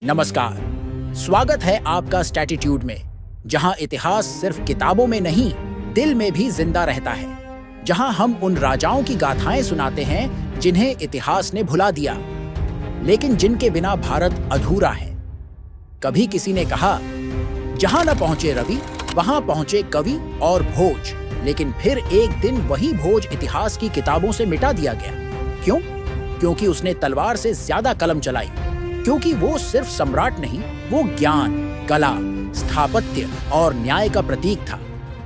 नमस्कार, स्वागत है आपका स्टैटिट्यूड में, जहां इतिहास सिर्फ किताबों में नहीं, दिल में भी जिंदा रहता है। जहां हम उन राजाओं की गाथाएं सुनाते हैं जिन्हें इतिहास ने भुला दिया, लेकिन जिनके बिना भारत अधूरा है। कभी किसी ने कहा, जहां न पहुंचे रवि, वहां पहुंचे कवि और भोज। लेकिन फिर एक दिन वही भोज इतिहास की किताबों से मिटा दिया गया। क्यों? क्योंकि उसने तलवार से ज्यादा कलम चलाई। क्योंकि वो सिर्फ सम्राट नहीं, वो ज्ञान, कला, स्थापत्य और न्याय का प्रतीक था।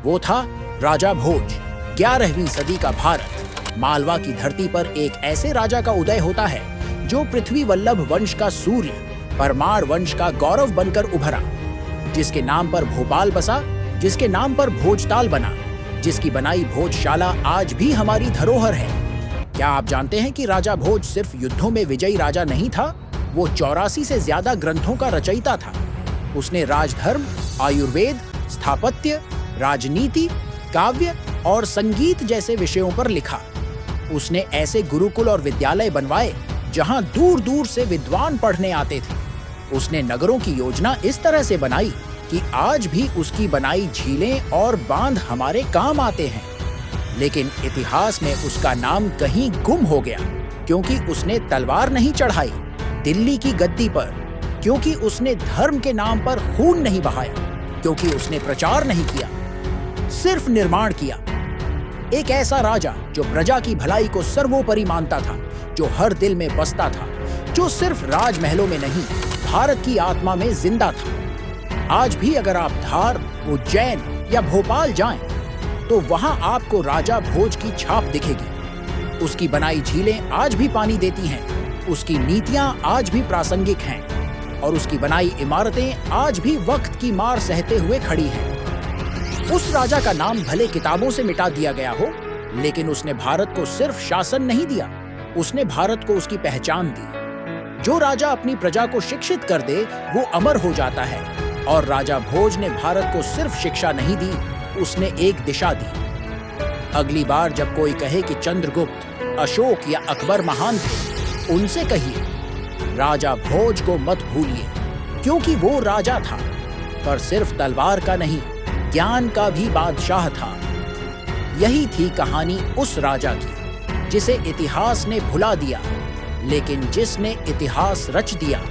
वो था राजा भोज। 11वीं सदी का भारत। मालवा की धरती पर एक ऐसे राजा का उदय होता है जो पृथ्वी वल्लभ वंश का सूर्य, परमार वंश का गौरव बनकर उभरा, जिसके नाम पर भोपाल बसा, जिसके नाम पर भोजताल बना, जिसकी बनाई भोजशाला आज भी हमारी धरोहर है। क्या आप जानते हैं कि राजा भोज सिर्फ युद्धों में विजयी राजा नहीं था, वो 84 से ज्यादा ग्रंथों का रचयिता था। उसने राजधर्म, आयुर्वेद, स्थापत्य, राजनीति, काव्य और संगीत जैसे विषयों पर लिखा। उसने ऐसे गुरुकुल और विद्यालय बनवाए जहां दूर दूर से विद्वान पढ़ने आते थे। उसने नगरों की योजना इस तरह से बनाई कि आज भी उसकी बनाई झीलें और बांध हमारे काम आते हैं। लेकिन इतिहास में उसका नाम कहीं गुम हो गया, क्योंकि उसने तलवार नहीं चढ़ाई दिल्ली की गद्दी पर, क्योंकि उसने धर्म के नाम पर खून नहीं बहाया, क्योंकि उसने प्रचार नहीं किया, सिर्फ निर्माण किया। एक ऐसा राजा जो प्रजा की भलाई को सर्वोपरि मानता था, जो हर दिल में बसता था, जो सिर्फ राजमहलों में नहीं, भारत की आत्मा में जिंदा था। आज भी अगर आप धार, उज्जैन या भोपाल जाएं, तो वहां आपको राजा भोज की छाप दिखेगी। उसकी बनाई झीलें आज भी पानी देती हैं, उसकी नीतियां आज भी प्रासंगिक हैं और उसकी बनाई इमारतें आज भी वक्त की मार सहते हुए खड़ी हैं। उस राजा का नाम भले किताबों से मिटा दिया गया हो, लेकिन उसने भारत को सिर्फ शासन नहीं दिया, उसने भारत को उसकी पहचान दी। जो राजा अपनी प्रजा को शिक्षित कर दे, वो अमर हो जाता है, और राजा भोज ने भारत को सिर्फ शिक्षा नहीं दी, उसने एक दिशा दी। अगली बार जब कोई कहे कि चंद्रगुप्त, अशोक या अकबर महान थे, उनसे कहिए, राजा भोज को मत भूलिए, क्योंकि वो राजा था, पर सिर्फ तलवार का नहीं, ज्ञान का भी बादशाह था। यही थी कहानी उस राजा की, जिसे इतिहास ने भुला दिया, लेकिन जिसने इतिहास रच दिया।